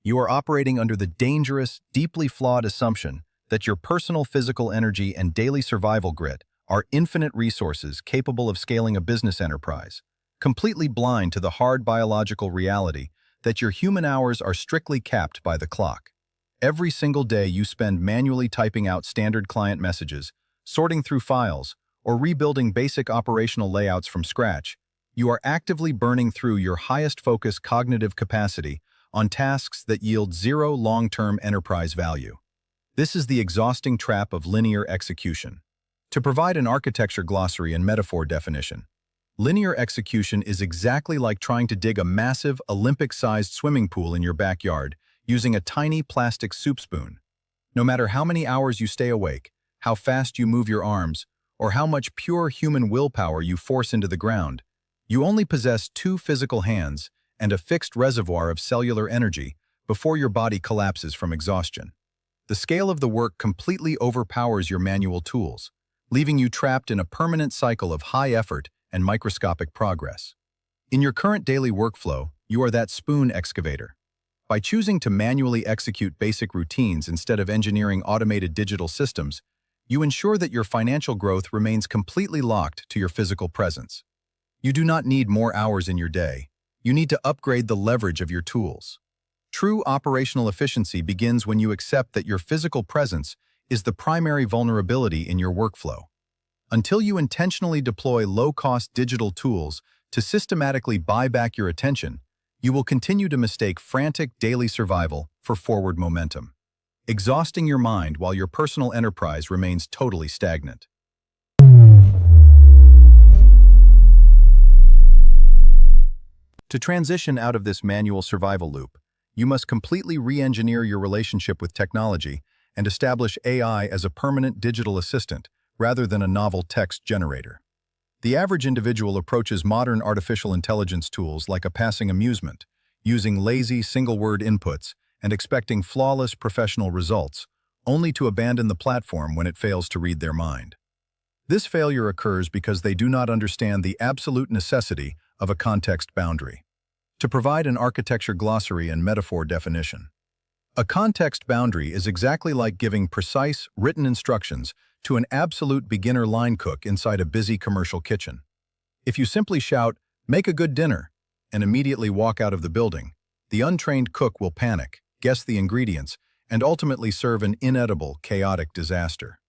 you are operating under the dangerous, deeply flawed assumption that your personal physical energy and daily survival grit are infinite resources capable of scaling a business enterprise, completely blind to the hard biological reality that your human hours are strictly capped by the clock. Every single day you spend manually typing out standard client messages, sorting through files, or rebuilding basic operational layouts from scratch, you are actively burning through your highest focus cognitive capacity on tasks that yield zero long-term enterprise value. This is the exhausting trap of linear execution. To provide an architecture glossary and metaphor definition, linear execution is exactly like trying to dig a massive Olympic-sized swimming pool in your backyard using a tiny plastic soup spoon. No matter how many hours you stay awake, how fast you move your arms, or how much pure human willpower you force into the ground, you only possess two physical hands and a fixed reservoir of cellular energy before your body collapses from exhaustion. The scale of the work completely overpowers your manual tools, leaving you trapped in a permanent cycle of high effort and microscopic progress. In your current daily workflow, you are that spoon excavator. By choosing to manually execute basic routines instead of engineering automated digital systems, you ensure that your financial growth remains completely locked to your physical presence. You do not need more hours in your day. You need to upgrade the leverage of your tools. True operational efficiency begins when you accept that your physical presence is the primary vulnerability in your workflow. Until you intentionally deploy low-cost digital tools to systematically buy back your attention, you will continue to mistake frantic daily survival for forward momentum, exhausting your mind while your personal enterprise remains totally stagnant. To transition out of this manual survival loop, you must completely re-engineer your relationship with technology and establish AI as a permanent digital assistant rather than a novel text generator. The average individual approaches modern artificial intelligence tools like a passing amusement, using lazy single-word inputs and expecting flawless professional results, only to abandon the platform when it fails to read their mind. This failure occurs because they do not understand the absolute necessity of a context boundary. To provide an architecture glossary and metaphor definition, a context boundary is exactly like giving precise, written instructions to an absolute beginner line cook inside a busy commercial kitchen. If you simply shout, "Make a good dinner," and immediately walk out of the building, the untrained cook will panic, guess the ingredients, and ultimately serve an inedible, chaotic disaster.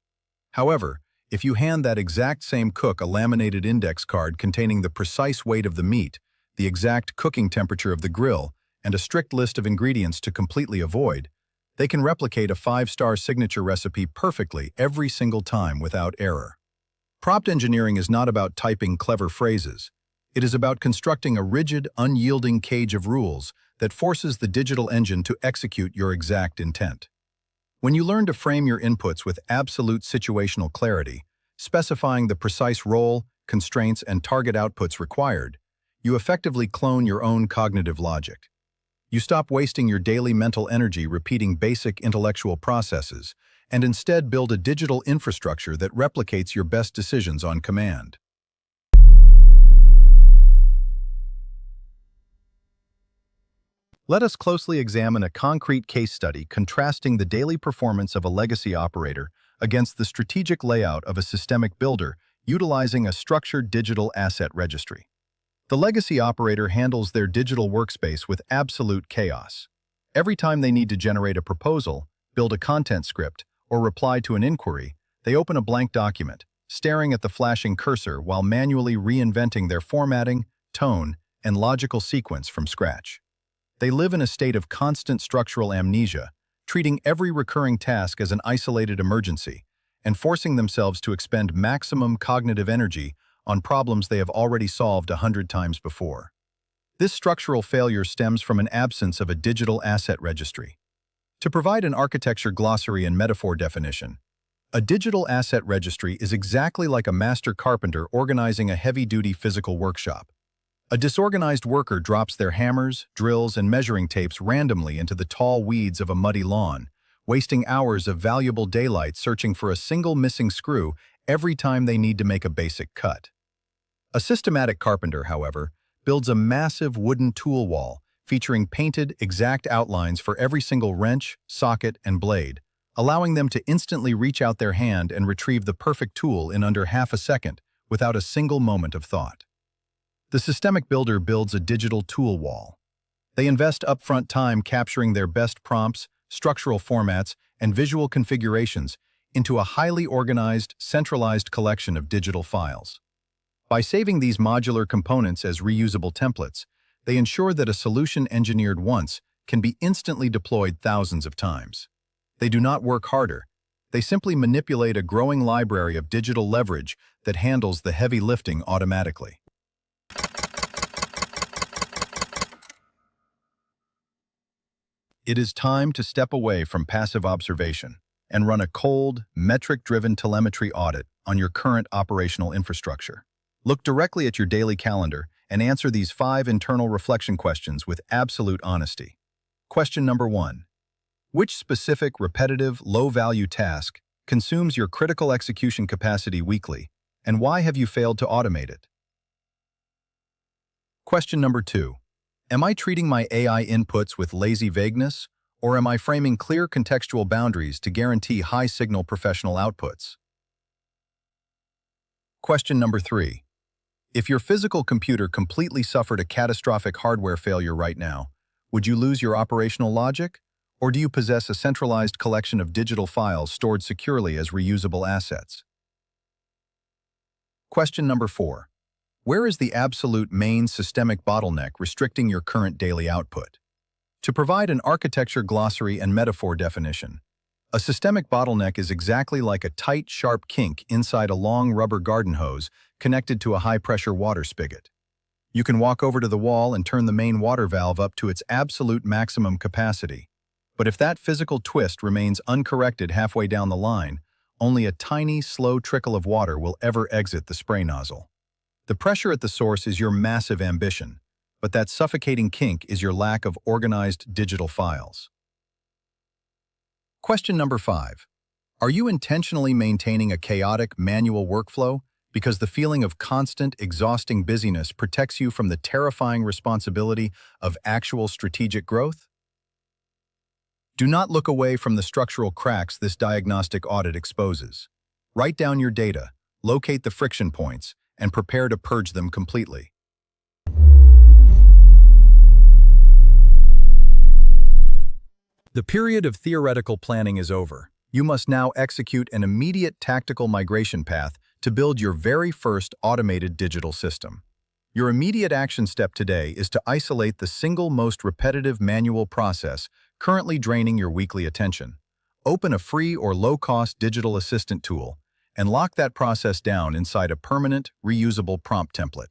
However, if you hand that exact same cook a laminated index card containing the precise weight of the meat, the exact cooking temperature of the grill, and a strict list of ingredients to completely avoid, they can replicate a 5-star signature recipe perfectly every single time without error. Prompt engineering is not about typing clever phrases. It is about constructing a rigid, unyielding cage of rules that forces the digital engine to execute your exact intent. When you learn to frame your inputs with absolute situational clarity, specifying the precise role, constraints, and target outputs required, you effectively clone your own cognitive logic. You stop wasting your daily mental energy repeating basic intellectual processes and instead build a digital infrastructure that replicates your best decisions on command. Let us closely examine a concrete case study contrasting the daily performance of a legacy operator against the strategic layout of a systemic builder utilizing a structured digital asset registry. The legacy operator handles their digital workspace with absolute chaos. Every time they need to generate a proposal, build a content script, or reply to an inquiry, they open a blank document, staring at the flashing cursor while manually reinventing their formatting, tone, and logical sequence from scratch. They live in a state of constant structural amnesia, treating every recurring task as an isolated emergency, and forcing themselves to expend maximum cognitive energy on problems they have already solved 100 times before. This structural failure stems from an absence of a digital asset registry. To provide an architecture glossary and metaphor definition, a digital asset registry is exactly like a master carpenter organizing a heavy-duty physical workshop. A disorganized worker drops their hammers, drills, and measuring tapes randomly into the tall weeds of a muddy lawn, wasting hours of valuable daylight searching for a single missing screw every time they need to make a basic cut. A systematic carpenter, however, builds a massive wooden tool wall featuring painted, exact outlines for every single wrench, socket, and blade, allowing them to instantly reach out their hand and retrieve the perfect tool in under half a second without a single moment of thought. The Systemic Builder builds a digital tool wall. They invest upfront time capturing their best prompts, structural formats, and visual configurations into a highly organized, centralized collection of digital files. By saving these modular components as reusable templates, they ensure that a solution engineered once can be instantly deployed thousands of times. They do not work harder. They simply manipulate a growing library of digital leverage that handles the heavy lifting automatically. It is time to step away from passive observation and run a cold, metric-driven telemetry audit on your current operational infrastructure. Look directly at your daily calendar and answer these 5 internal reflection questions with absolute honesty. Question number 1. Which specific, repetitive, low-value task consumes your critical execution capacity weekly, and why have you failed to automate it? Question number 2. Am I treating my AI inputs with lazy vagueness, or am I framing clear contextual boundaries to guarantee high-signal professional outputs? Question number 3. If your physical computer completely suffered a catastrophic hardware failure right now, would you lose your operational logic, or do you possess a centralized collection of digital files stored securely as reusable assets? Question number 4. Where is the absolute main systemic bottleneck restricting your current daily output? To provide an architecture glossary and metaphor definition, a systemic bottleneck is exactly like a tight, sharp kink inside a long rubber garden hose connected to a high-pressure water spigot. You can walk over to the wall and turn the main water valve up to its absolute maximum capacity. But if that physical twist remains uncorrected halfway down the line, only a tiny, slow trickle of water will ever exit the spray nozzle. The pressure at the source is your massive ambition, but that suffocating kink is your lack of organized digital files. Question number 5. Are you intentionally maintaining a chaotic, manual workflow because the feeling of constant, exhausting busyness protects you from the terrifying responsibility of actual strategic growth? Do not look away from the structural cracks this diagnostic audit exposes. Write down your data, locate the friction points, and prepare to purge them completely. The period of theoretical planning is over. You must now execute an immediate tactical migration path to build your very first automated digital system. Your immediate action step today is to isolate the single most repetitive manual process currently draining your weekly attention. Open a free or low-cost digital assistant tool and lock that process down inside a permanent, reusable prompt template.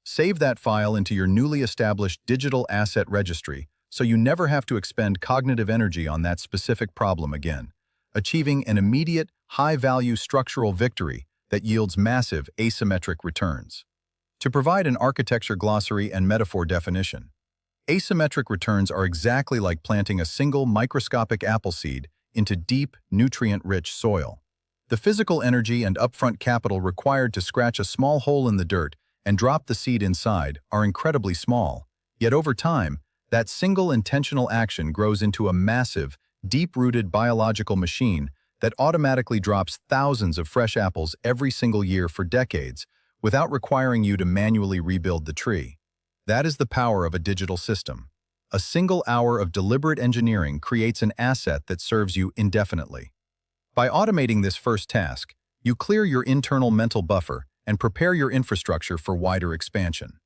Save that file into your newly established digital asset registry so you never have to expend cognitive energy on that specific problem again, achieving an immediate, high-value structural victory that yields massive asymmetric returns. To provide an architecture glossary and metaphor definition, asymmetric returns are exactly like planting a single microscopic apple seed into deep, nutrient-rich soil. The physical energy and upfront capital required to scratch a small hole in the dirt and drop the seed inside are incredibly small, yet over time, that single intentional action grows into a massive, deep-rooted biological machine that automatically drops thousands of fresh apples every single year for decades without requiring you to manually rebuild the tree. That is the power of a digital system. A single hour of deliberate engineering creates an asset that serves you indefinitely. By automating this first task, you clear your internal mental buffer and prepare your infrastructure for wider expansion.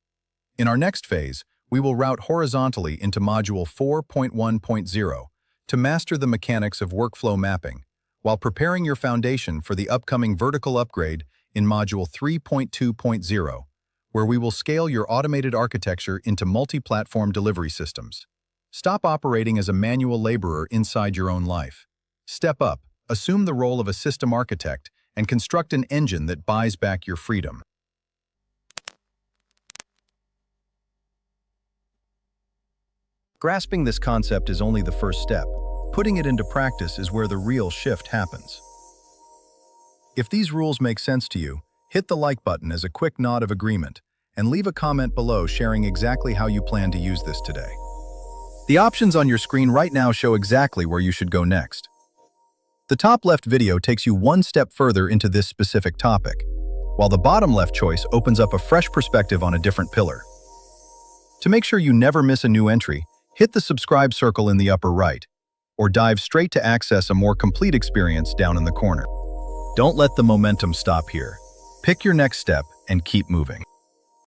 In our next phase, we will route horizontally into Module 4.1.0 to master the mechanics of workflow mapping, while preparing your foundation for the upcoming vertical upgrade in Module 3.2.0, where we will scale your automated architecture into multi-platform delivery systems. Stop operating as a manual laborer inside your own life. Step up, assume the role of a system architect, and construct an engine that buys back your freedom. Grasping this concept is only the first step. Putting it into practice is where the real shift happens. If these rules make sense to you, hit the like button as a quick nod of agreement, and leave a comment below sharing exactly how you plan to use this today. The options on your screen right now show exactly where you should go next. The top left video takes you one step further into this specific topic, while the bottom left choice opens up a fresh perspective on a different pillar. To make sure you never miss a new entry, hit the subscribe circle in the upper right, or dive straight to access a more complete experience down in the corner. Don't let the momentum stop here. Pick your next step and keep moving.